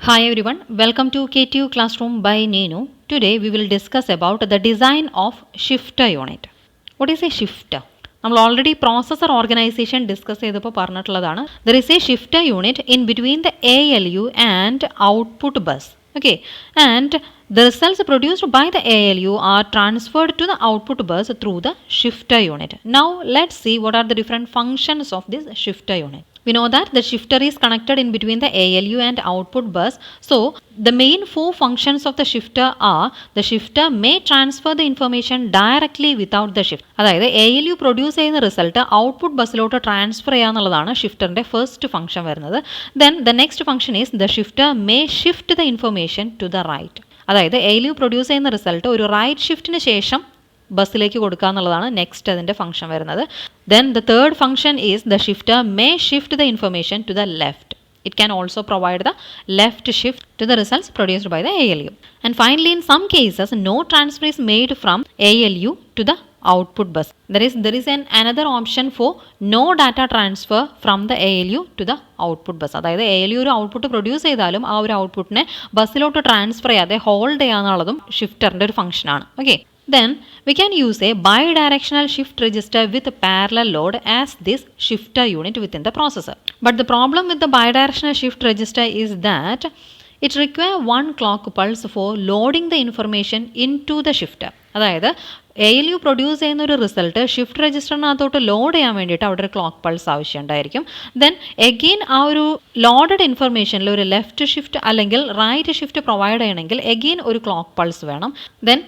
Hi everyone, welcome to KTU Classroom by Neenu. Today we will discuss about the design of shifter unit. What is a shifter? നമ്മൾ already processor organisation discuss ചെയ്തപ്പോൾ പറഞ്ഞിട്ടുള്ളതാണ്. There is A shifter unit in between the ALU and output bus. Okay, and the results produced by the ALU are transferred to the output bus through the shifter unit. Now let's see what are the different functions of this shifter unit. We know that the shifter is connected in between the ALU and output bus. So the main four functions of the shifter are: the shifter may transfer the information directly without the shift. അതായത് ALU produce ചെയ്യുന്ന result output ബസ്സിലോട്ട് transfer ചെയ്യാന്നുള്ളതാണ് ഷിഫ്റ്ററിന്റെ first function വരുന്നത്. Then the next function is the shifter may shift the information to the right. അതായത് ALU produce ചെയ്യുന്ന result ഒരു right ഷിഫ്റ്റിന് ശേഷം ബസ്സിലേക്ക് കൊടുക്കുക എന്നുള്ളതാണ് നെക്സ്റ്റ് അതിൻ്റെ ഫംഗ്ഷൻ വരുന്നത്. Then the third function is the shifter may shift the information to the left. It can also provide the left shift to the results produced by the ALU. And finally, in some cases, no transfer is made from ALU to the output bus. There is another option for no data transfer from the ALU to the output bus. അതായത് ALU ഒരു output produce ചെയ്താലും ആ ഒരു ഔട്ട്പുട്ടിനെ ബസ്സിലോട്ട് transfer ചെയ്യാതെ hold ചെയ്യാന്നുള്ളതും ഷിഫ്റ്ററിൻ്റെ ഒരു ഫംഗ്ഷനാണ്. Okay, then we can use a bidirectional shift register with parallel load as this shifter unit within the processor. But the problem with the bidirectional shift register is that it requires one clock pulse for loading the information into the shifter. അതായത് ALU produce ചെയ്യുന്ന ഒരു result shift രജിസ്റ്ററിനകത്തോട്ട് load ചെയ്യാൻ വേണ്ടിയിട്ട് അവിടെ ഒരു clock pulse ആവശ്യമുണ്ടായിരിക്കും. Then again ആ ഒരു loaded ഇൻഫർമേഷനിൽ ഒരു ലെഫ്റ്റ് ഷിഫ്റ്റ് അല്ലെങ്കിൽ റൈറ്റ് ഷിഫ്റ്റ് പ്രൊവൈഡ് ചെയ്യണമെങ്കിൽ എഗെയിൻ ഒരു ക്ലോക്ക് പൾസ് വേണം. ദെൻ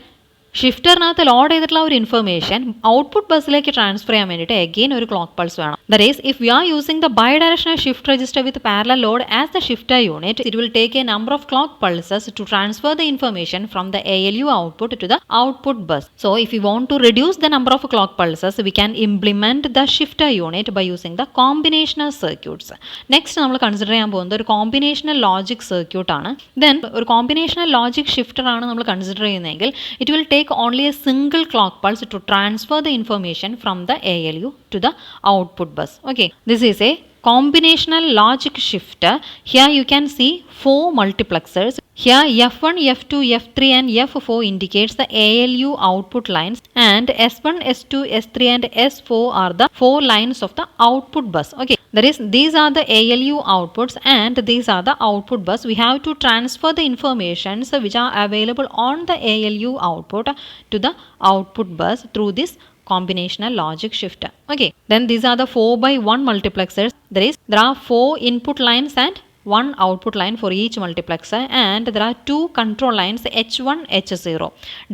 ഷിഫ്റ്ററിനകത്ത് ലോഡ് ചെയ്തിട്ടുള്ള ഒരു ഇൻഫർമേഷൻ ഔട്ട്പുട്ട് ബസ്സിലേക്ക് ട്രാൻസ്ഫർ ചെയ്യാൻ വേണ്ടിയിട്ട് എഗെയിൻ ഒരു ക്ലോക്ക് പൾസ് വേണം. That is if you are using the bidirectional shift register with parallel load as the shifter unit, it will take a number of clock pulses to transfer the information from the ALU output to the output bus. So if you want to reduce the number of clock pulses, we can implement the shifter unit by using the combinational circuits. Next നമ്മൾ consider ചെയ്യാൻ പോകുന്നത് ഒരു combinational logic circuit ആണ്. Then ഒരു combinational logic shifter ആണ് നമ്മൾ consider ചെയ്യുന്നതെങ്കിൽ it will take only a single clock pulse to transfer the information from the ALU to the output bus. Okay, this is a combinational logic shifter. Here you can see 4 multiplexers. Here F1, F2, F3 and F4 indicates the ALU output lines, and S1, S2, S3 and S4 are the 4 lines of the output bus. Okay, that is, these are the ALU outputs and these are the output bus. We have to transfer the informations which are available on the ALU output to the output bus through this combinational logic shifter. Okay, then these are the 4x1 multiplexers. There are 4 input lines and 1 output line for each multiplexer, and there are 2 control lines H1, H0.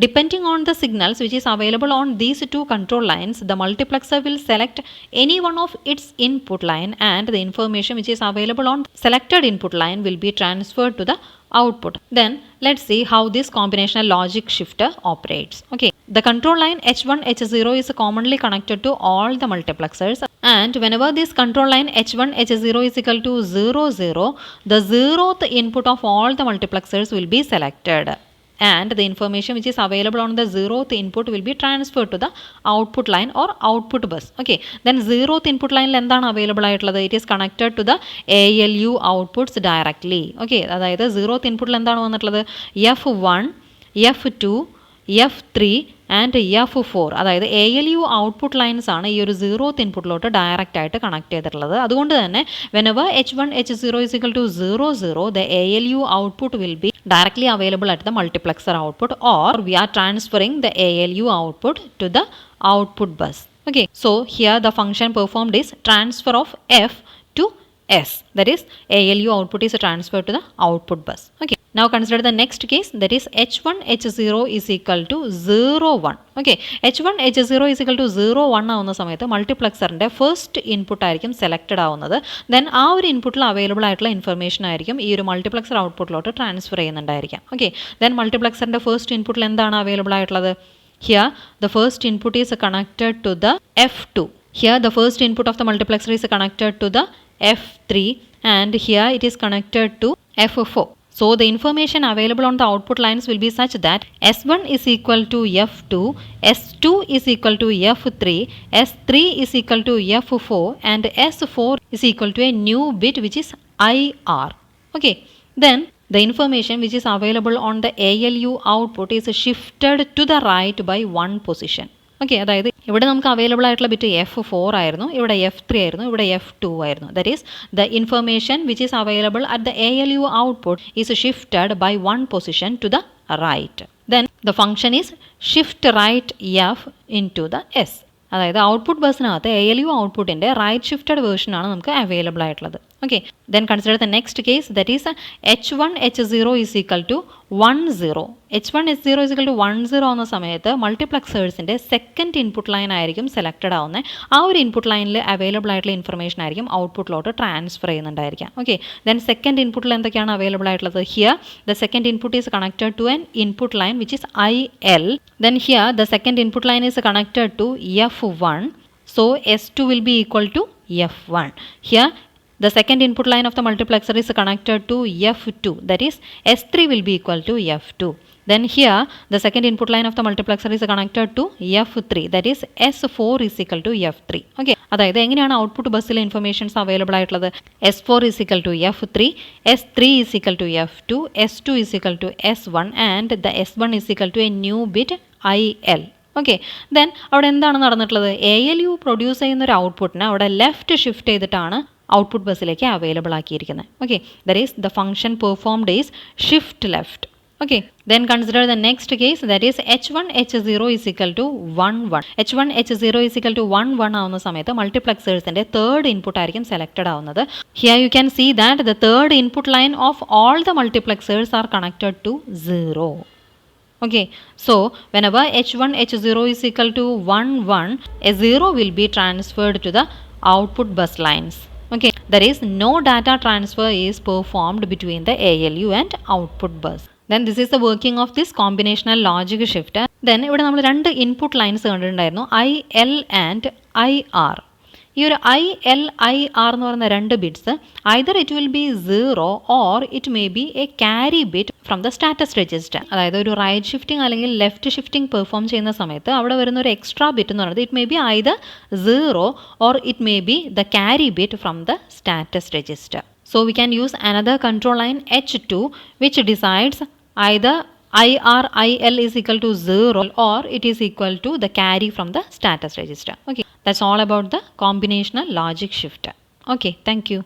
Depending on the signals which is available on these 2 control lines, the multiplexer will select any one of its input line, and the information which is available on selected input line will be transferred to the output. Then let's see how this combinational logic shifter operates. Okay, the control line H1, H0 is commonly connected to all the multiplexers, and whenever this control line H1, H0 is equal to 0, 0, the 0th input of all the multiplexers will be selected, and the information which is available on the 0th input will be transferred to the output line or output bus. Okay, then 0th input line എന്താണ് available ആയിട്ടുള്ളത്? It is connected to the ALU outputs directly. Okay, അതായത് 0th ഇൻപുട്ടിൽ എന്താണ് വന്നിട്ടുള്ളത്? F1, F2, F3 and F4. അതായത് ALU output lines ആണ് ഈ ഒരു 0th ഇൻപുട്ടിലോട്ട് ഡയറക്റ്റ് ആയിട്ട് കണക്ട് ചെയ്തിട്ടുള്ളത്. അതുകൊണ്ട് തന്നെ whenever H1, H0 is equal to 0, 0, the ALU output will be directly available at the multiplexer output, or we are transferring the ALU output to the output bus. Okay, so here the function performed is transfer of F to S. That is, ALU output is transferred to the output bus. Okay, now consider the next case, that is H1, H0 is equal to 0, 1. Okay, H1, H0 is equal to 0, 1 ആവുന്ന സമയത്ത് മൾട്ടിപ്ലക്സറിൻ്റെ first input ആയിരിക്കും selected ആവുന്നത്. ദെൻ ആ ഒരു ഇൻപുട്ടിൽ available ആയിട്ടുള്ള ഇൻഫർമേഷൻ ആയിരിക്കും ഈ ഒരു മൾട്ടിപ്ലക്സർ ഔട്ട്പുട്ടിലോട്ട് ട്രാൻസ്ഫർ ചെയ്യുന്നുണ്ടായിരിക്കാം. ഓക്കെ, ദെൻ മൾട്ടിപ്ലക്സറിൻ്റെ ഫസ്റ്റ് ഇൻപുട്ടിൽ എന്താണ് അവൈലബിൾ ആയിട്ടുള്ളത്? Here the first input is connected to the F2. Here the first input of the multiplexer is connected to the F3, and here it is connected to F4. So the information available on the output lines will be such that S1 is equal to F2, S2 is equal to F3, S3 is equal to F4, and S4 is equal to a new bit which is IR. Okay, then the information which is available on the ALU output is shifted to the right by 1 position. Okay, അതായത് ഇവിടെ നമുക്ക് available ആയിട്ടുള്ള bit F4 ആയിരുന്നു, ഇവിടെ F3 ആയിരുന്നു, ഇവിടെ F2 ആയിരുന്നു. That is the information which is available at the ALU output is shifted by 1 position to the right. Then the function is shift right F into the S. അതായത് output ബസ്സിനകത്ത് ALU ഔട്ട്പുട്ടിൻ്റെ right shifted വേർഷനാണ് നമുക്ക് available ആയിട്ടുള്ളത്. Okay, then consider the next case, that is H1 H0 is equal to 10. H1 H0 is equal to 10 എന്ന സമയത്ത് മൾട്ടിപ്ലക്സേഴ്സിൻ്റെ second input line ആയിരിക്കും സെലക്റ്റഡ് ആവുന്നത്. ആ ഒരു ഇൻപുട്ട് ലൈനിൽ അവൈലബിൾ ആയിട്ടുള്ള ഇൻഫർമേഷൻ ആയിരിക്കും ഔട്ട്പുട്ടിലോട്ട് ട്രാൻസ്ഫർ ചെയ്യുന്നുണ്ടായിരിക്കാം. ഓക്കെ, ദെൻ സെക്കൻഡ് ഇൻപുട്ടിൽ എന്തൊക്കെയാണ് അവൈലബിൾ ആയിട്ടുള്ളത്? Here the second input is connected to an input line which is IL. Then here the second input line is connected to F1, so S2 will be equal to F1. Here the second input line of the multiplexer is connected to F2, that is S3 will be equal to F2. Then here the second input line of the multiplexer is connected to F3, that is S4 is equal to F3. Okay, അതായത് എങ്ങനെയാണ് output ബസ്സിലെ informations available ആയിട്ടുള്ളത്? S4 is equal to F3, S3 is equal to F2, S2 is equal to S1 and the S1 is equal to a new bit IL. Okay, then അവിടെ എന്താണ് നടന്നിട്ടുള്ളത്? ALU produce ചെയ്യുന്ന ഒരു ഔട്ട്പുട്ടിനെ അവിടെ left shift ചെയ്തിട്ടാണ് output ബസ്സിലേക്ക് available ആക്കിയിരിക്കുന്നത്. Okay, that is the function performed is shift left. Okay, then consider the next case, that is H1 H0 is equal to 1 1. H1 H0 is equal to 1 1 ആവുന്ന സമയത്ത് മൾട്ടിപ്ലക്സേഴ്സിൻ്റെ third input ആയിരിക്കും selected ആവുന്നത്. Here you can see that the third input line of all the multiplexers are connected to 0. Okay, so whenever H1 H0 is equal to 1 1, a 0 will be transferred to the output bus lines. Okay, there is no data transfer is performed between the ALU and output bus. Then this is the working of this combinational logic shifter. Then ഇവിടെ നമ്മൾ രണ്ട് input lines കണ്ടിട്ടുണ്ടായിരുന്നു, IL and IR. ഈ ഒരു IL IR എന്ന് പറയുന്ന രണ്ട് bits either it will be 0 or it may be A carry bit from the status register. അതായത് ഒരു റൈറ്റ് ഷിഫ്റ്റിംഗ് അല്ലെങ്കിൽ ലെഫ്റ്റ് ഷിഫ്റ്റിംഗ് പെർഫോം ചെയ്യുന്ന സമയത്ത് അവിടെ വരുന്ന ഒരു എക്സ്ട്രാ ബിറ്റ് എന്ന് പറയുന്നത് it may be either 0 or it may be the carry bit from the status register. So we can use another control line H2 which decides either IR IL is equal to 0 or it is equal to the carry from the status register. Okay, that's all about the combinational logic shifter. Okay, thank you.